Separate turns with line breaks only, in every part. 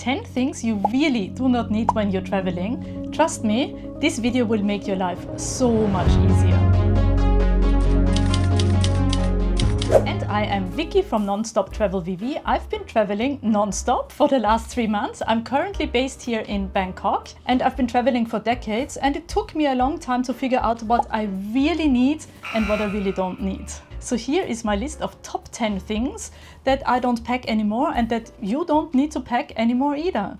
10 things you really do not need when you're traveling. Trust me, this video will make your life so much easier. And I am Vicky from Nonstop Travel VV. I've been traveling non-stop for the last 3 months. I'm currently based here in Bangkok and I've been traveling for decades, and it took me a long time to figure out what I really need and what I really don't need. So here is my list of top 10 things that I don't pack anymore and that you don't need to pack anymore either.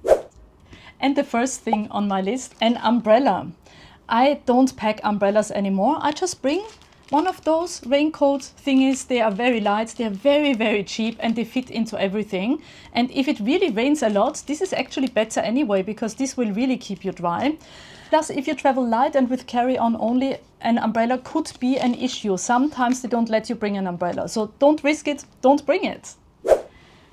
And the first thing on my list, an umbrella. I don't pack umbrellas anymore. I just bring one of those raincoat thingies. They are very light, they are very, very cheap, and they fit into everything. And if it really rains a lot, this is actually better anyway, because this will really keep you dry. Plus, if you travel light and with carry-on only, an umbrella could be an issue. Sometimes they don't let you bring an umbrella, so don't risk it, don't bring it.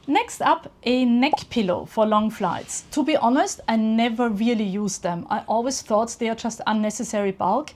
Next up, a neck pillow for long flights. To be honest, I never really use them. I always thought they are just unnecessary bulk.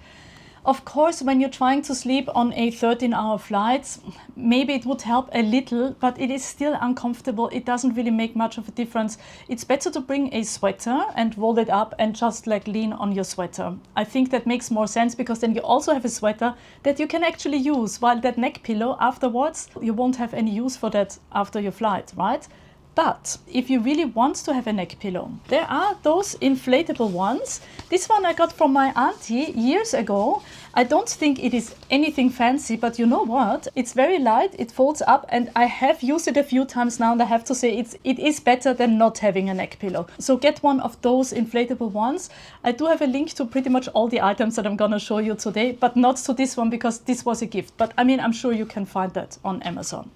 Of course, when you're trying to sleep on a 13-hour flight, maybe it would help a little, but it is still uncomfortable. It doesn't really make much of a difference. It's better to bring a sweater and roll it up and just like lean on your sweater. I think that makes more sense, because then you also have a sweater that you can actually use, while that neck pillow afterwards, you won't have any use for that after your flight, right? But if you really want to have a neck pillow, there are those inflatable ones. This one I got from my auntie years ago. I don't think it is anything fancy, but you know what? It's very light, it folds up, and I have used it a few times now, and I have to say it is better than not having a neck pillow. So get one of those inflatable ones. I do have a link to pretty much all the items that I'm gonna show you today, but not to this one because this was a gift. But I mean, I'm sure you can find that on Amazon.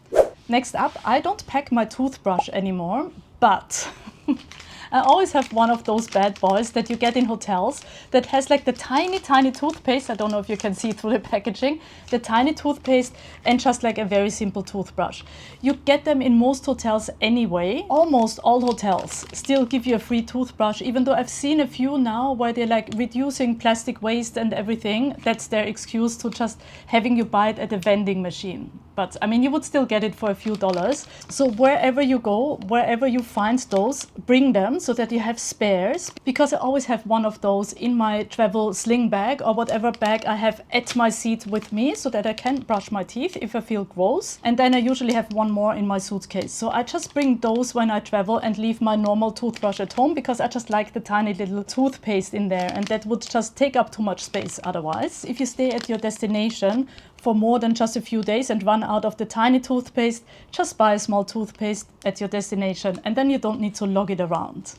Next up, I don't pack my toothbrush anymore, but I always have one of those bad boys that you get in hotels that has like the tiny, tiny toothpaste. I don't know if you can see through the packaging, the tiny toothpaste, and just like a very simple toothbrush. You get them in most hotels anyway. Almost all hotels still give you a free toothbrush, even though I've seen a few now where they're like reducing plastic waste and everything. That's their excuse to just having you buy it at a vending machine. But I mean, you would still get it for a few dollars. So wherever you go, wherever you find those, bring them so that you have spares, because I always have one of those in my travel sling bag or whatever bag I have at my seat with me, so that I can brush my teeth if I feel gross. And then I usually have one more in my suitcase. So I just bring those when I travel and leave my normal toothbrush at home, because I just like the tiny little toothpaste in there, and that would just take up too much space otherwise. If you stay at your destination for more than just a few days and run out of the tiny toothpaste, just buy a small toothpaste at your destination, and then you don't need to lug it around.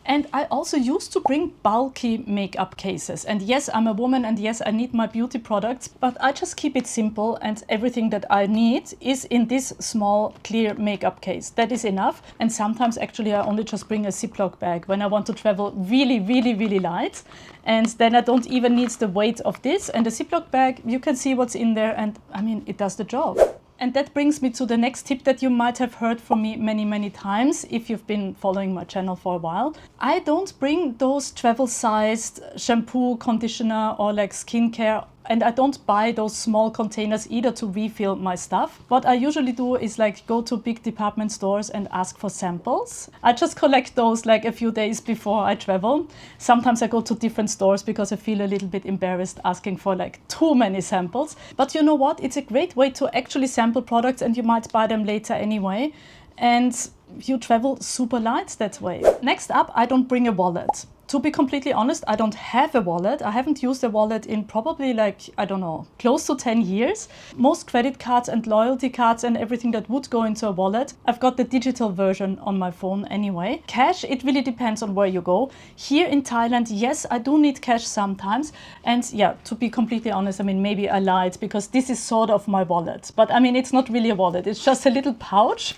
And I also used to bring bulky makeup cases. And yes, I'm a woman, and yes, I need my beauty products, but I just keep it simple, and everything that I need is in this small clear makeup case. That is enough. And sometimes actually I only just bring a Ziploc bag when I want to travel really, really, really light. And then I don't even need the weight of this. And the Ziploc bag, you can see what's in there, and I mean, it does the job. And that brings me to the next tip that you might have heard from me many, many times if you've been following my channel for a while. I don't bring those travel-sized shampoo, conditioner, or like skincare, and I don't buy those small containers either to refill my stuff. What I usually do is like go to big department stores and ask for samples. I just collect those like a few days before I travel. Sometimes I go to different stores because I feel a little bit embarrassed asking for like too many samples. But you know what? It's a great way to actually sample products, and you might buy them later anyway. And you travel super light that way. Next up, I don't bring a wallet. To be completely honest, I don't have a wallet. I haven't used a wallet in probably like, I don't know, close to 10 years. Most credit cards and loyalty cards and everything that would go into a wallet, I've got the digital version on my phone anyway. Cash, it really depends on where you go. Here in Thailand, yes, I do need cash sometimes. And yeah, to be completely honest, I mean, maybe I lied, because this is sort of my wallet. But I mean, it's not really a wallet. It's just a little pouch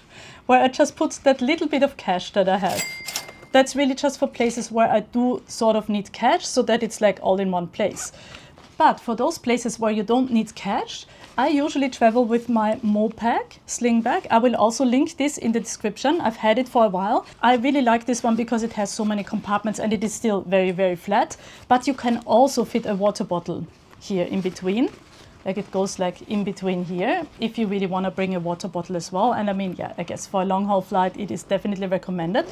where I just put that little bit of cash that I have. That's really just for places where I do sort of need cash, so that it's like all in one place. But for those places where you don't need cash, I usually travel with my Mopac sling bag. I will also link this in the description. I've had it for a while. I really like this one because it has so many compartments and it is still very, very flat. But you can also fit a water bottle here in between. Like it goes like in between here if you really want to bring a water bottle as well. And I mean, yeah, I guess for a long haul flight, it is definitely recommended.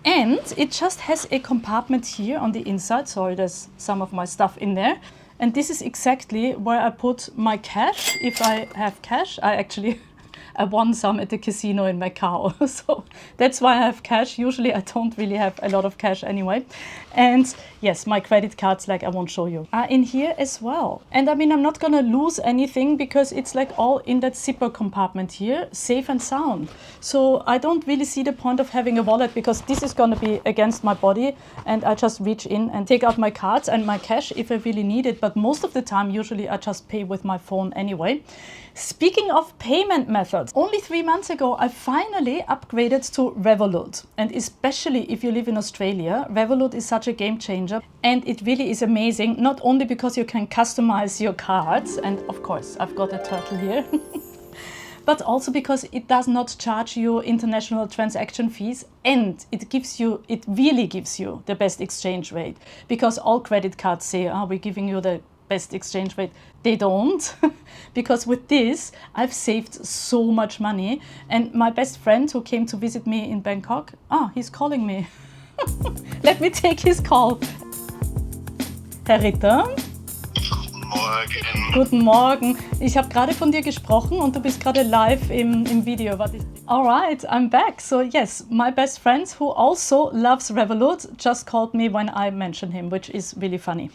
And it just has a compartment here on the inside. Sorry, there's some of my stuff in there. And this is exactly where I put my cash. If I have cash, I won some at the casino in Macau. So that's why I have cash. Usually I don't really have a lot of cash anyway. And yes, my credit cards, like I won't show you, are in here as well. And I mean, I'm not gonna lose anything because it's like all in that zipper compartment here, safe and sound. So I don't really see the point of having a wallet because this is gonna be against my body and I just reach in and take out my cards and my cash if I really need it. But most of the time, usually I just pay with my phone anyway. Speaking of payment methods, only 3 months ago, I finally upgraded to Revolut. And especially if you live in Australia, Revolut is such a game changer. And it really is amazing, not only because you can customize your cards, and of course, I've got a turtle here, but also because it does not charge you international transaction fees, and it really gives you the best exchange rate. Because all credit cards say, oh, we're giving you the best exchange rate. They don't, because with this I've saved so much money. And my best friend who came to visit me in Bangkok, he's calling me. Let me take his call. Herr Ritter.
Morgen.
Guten Morgen. Ich habe gerade von dir gesprochen und du bist gerade live im Video. Alright, I'm back. So yes, my best friend who also loves Revolut just called me when I mentioned him, which is really funny.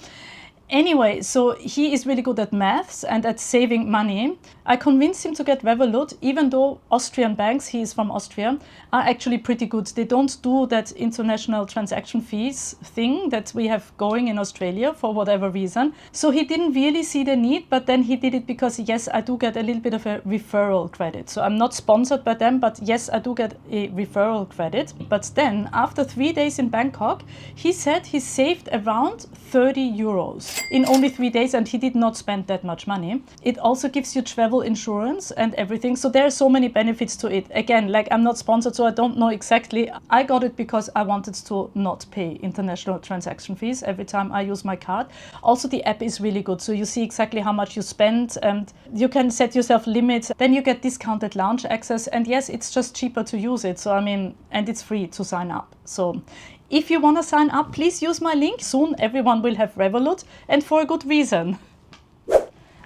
Anyway, so he is really good at maths and at saving money. I convinced him to get Revolut, even though Austrian banks, he is from Austria, are actually pretty good. They don't do that international transaction fees thing that we have going in Australia for whatever reason. So he didn't really see the need, but then he did it because, yes, I do get a little bit of a referral credit. So I'm not sponsored by them, but yes, I do get a referral credit. But then after 3 days in Bangkok, he said he saved around 30 euros in only 3 days, and he did not spend that much money. It also gives you travel insurance and everything. So there are so many benefits to it. Again, like I'm not sponsored, so I don't know exactly. I got it because I wanted to not pay international transaction fees every time I use my card. Also, the app is really good. So you see exactly how much you spend and you can set yourself limits. Then you get discounted lounge access. And yes, it's just cheaper to use it. So I mean, and it's free to sign up. So if you want to sign up, please use my link. Soon everyone will have Revolut, and for a good reason.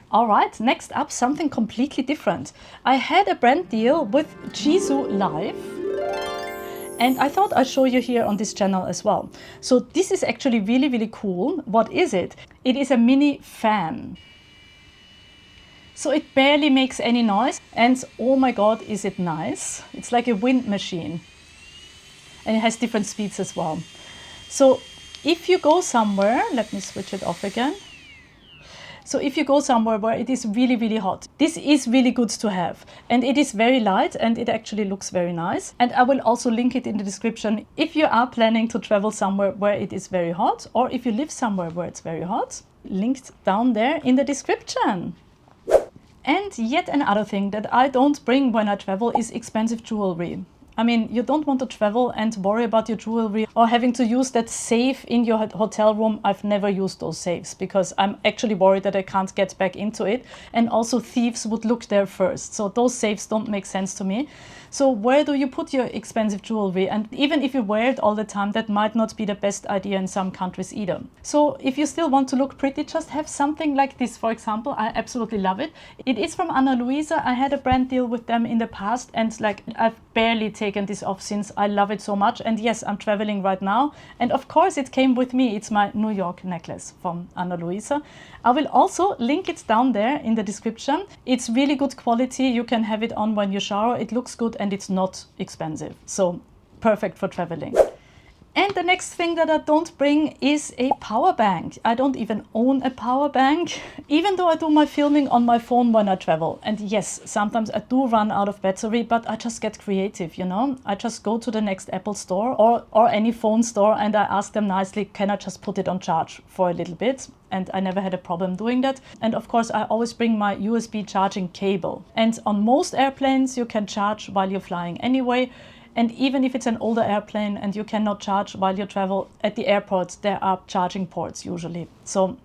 All right, next up, something completely different. I had a brand deal with Jisoo Life, and I thought I'd show you here on this channel as well. So this is actually really, really cool. What is it? It is a mini fan. So it barely makes any noise, and oh my God, is it nice? It's like a wind machine. And it has different speeds as well. So if you go somewhere, let me switch it off again. So if you go somewhere where it is really, really hot, this is really good to have. And it is very light and it actually looks very nice. And I will also link it in the description if you are planning to travel somewhere where it is very hot, or if you live somewhere where it's very hot, linked down there in the description. And yet another thing that I don't bring when I travel is expensive jewelry. I mean, you don't want to travel and worry about your jewelry or having to use that safe in your hotel room. I've never used those safes because I'm actually worried that I can't get back into it. And also thieves would look there first. So those safes don't make sense to me. So where do you put your expensive jewelry? And even if you wear it all the time, that might not be the best idea in some countries either. So if you still want to look pretty, just have something like this, for example. I absolutely love it. It is from Ana Luisa. I had a brand deal with them in the past, and like I've barely taken this off since. I love it so much. And yes, I'm traveling right now. And of course it came with me. It's my New York necklace from Ana Luisa. I will also link it down there in the description. It's really good quality. You can have it on when you shower. It looks good and it's not expensive. So perfect for traveling. And the next thing that I don't bring is a power bank. I don't even own a power bank, even though I do my filming on my phone when I travel. And yes, sometimes I do run out of battery, but I just get creative, you know. I just go to the next Apple store or any phone store and I ask them nicely, can I just put it on charge for a little bit? And I never had a problem doing that. And of course, I always bring my USB charging cable. And on most airplanes, you can charge while you're flying anyway. And even if it's an older airplane and you cannot charge while you travel at the airport, there are charging ports usually. So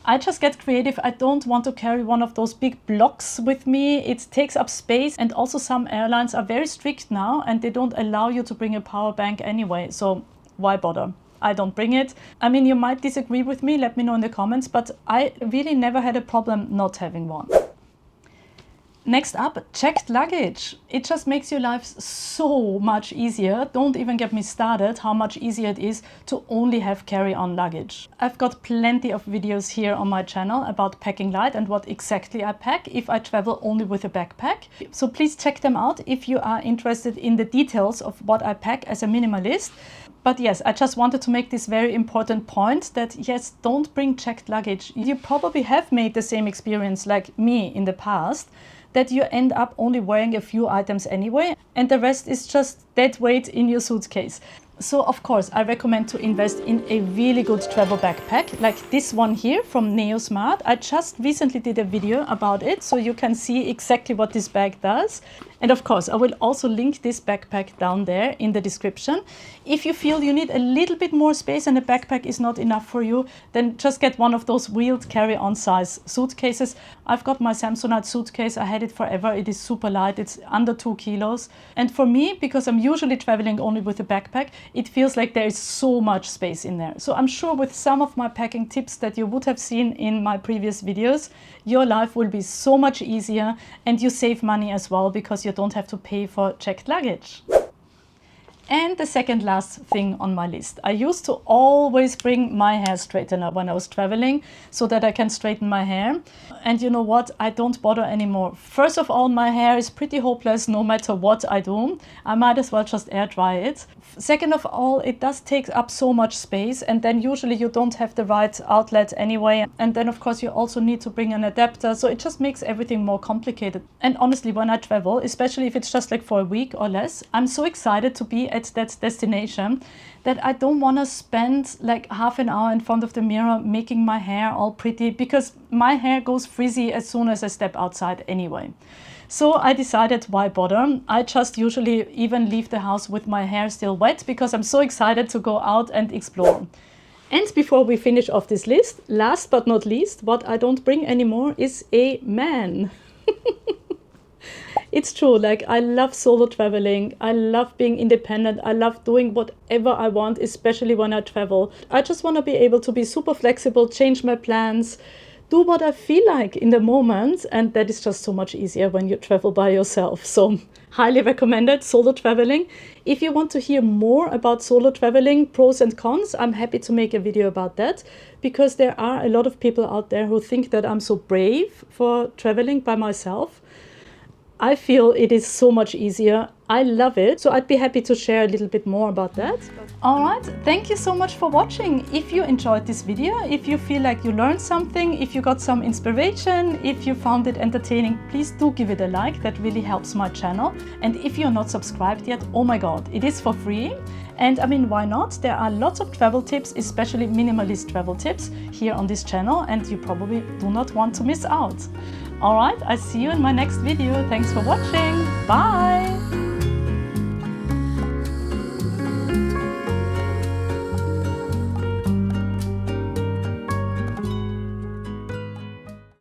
I just get creative. I don't want to carry one of those big blocks with me. It takes up space, and also some airlines are very strict now and they don't allow you to bring a power bank anyway. So why bother? I don't bring it. I mean, you might disagree with me, let me know in the comments, but I really never had a problem not having one. Next up, checked luggage. It just makes your life so much easier. Don't even get me started how much easier it is to only have carry-on luggage. I've got plenty of videos here on my channel about packing light and what exactly I pack if I travel only with a backpack. So please check them out if you are interested in the details of what I pack as a minimalist. But yes, I just wanted to make this very important point that yes, don't bring checked luggage. You probably have made the same experience like me in the past, that you end up only wearing a few items anyway, and the rest is just dead weight in your suitcase. So of course, I recommend to invest in a really good travel backpack, like this one here from NeoSmart. I just recently did a video about it, so you can see exactly what this bag does. And of course, I will also link this backpack down there in the description. If you feel you need a little bit more space and a backpack is not enough for you, then just get one of those wheeled carry-on size suitcases. I've got my Samsonite suitcase. I had it forever. It is super light. It's under 2 kilos. And for me, because I'm usually traveling only with a backpack, it feels like there is so much space in there. So I'm sure with some of my packing tips that you would have seen in my previous videos, your life will be so much easier and you save money as well because you don't have to pay for checked luggage. And the second last thing on my list. I used to always bring my hair straightener when I was traveling so that I can straighten my hair. And you know what? I don't bother anymore. First of all, my hair is pretty hopeless no matter what I do. I might as well just air dry it. Second of all, it does take up so much space, and then usually you don't have the right outlet anyway. And then of course you also need to bring an adapter. So it just makes everything more complicated. And honestly, when I travel, especially if it's just like for a week or less, I'm so excited to be at that destination that I don't want to spend like half an hour in front of the mirror making my hair all pretty, because my hair goes frizzy as soon as I step outside anyway. So I decided, why bother? I just usually even leave the house with my hair still wet because I'm so excited to go out and explore. And before we finish off this list, last but not least, what I don't bring anymore is a man. It's true, like I love solo traveling, I love being independent, I love doing whatever I want, especially when I travel. I just want to be able to be super flexible, change my plans, do what I feel like in the moment, and that is just so much easier when you travel by yourself. So highly recommended solo traveling. If you want to hear more about solo traveling, pros and cons, I'm happy to make a video about that, because there are a lot of people out there who think that I'm so brave for traveling by myself. I feel it is so much easier. I love it. So I'd be happy to share a little bit more about that. All right, thank you so much for watching. If you enjoyed this video, if you feel like you learned something, if you got some inspiration, if you found it entertaining, please do give it a like. That really helps my channel. And if you're not subscribed yet, oh my God, it is for free. And I mean, why not? There are lots of travel tips, especially minimalist travel tips here on this channel, and you probably do not want to miss out. All right, I see you in my next video. Thanks for watching. Bye.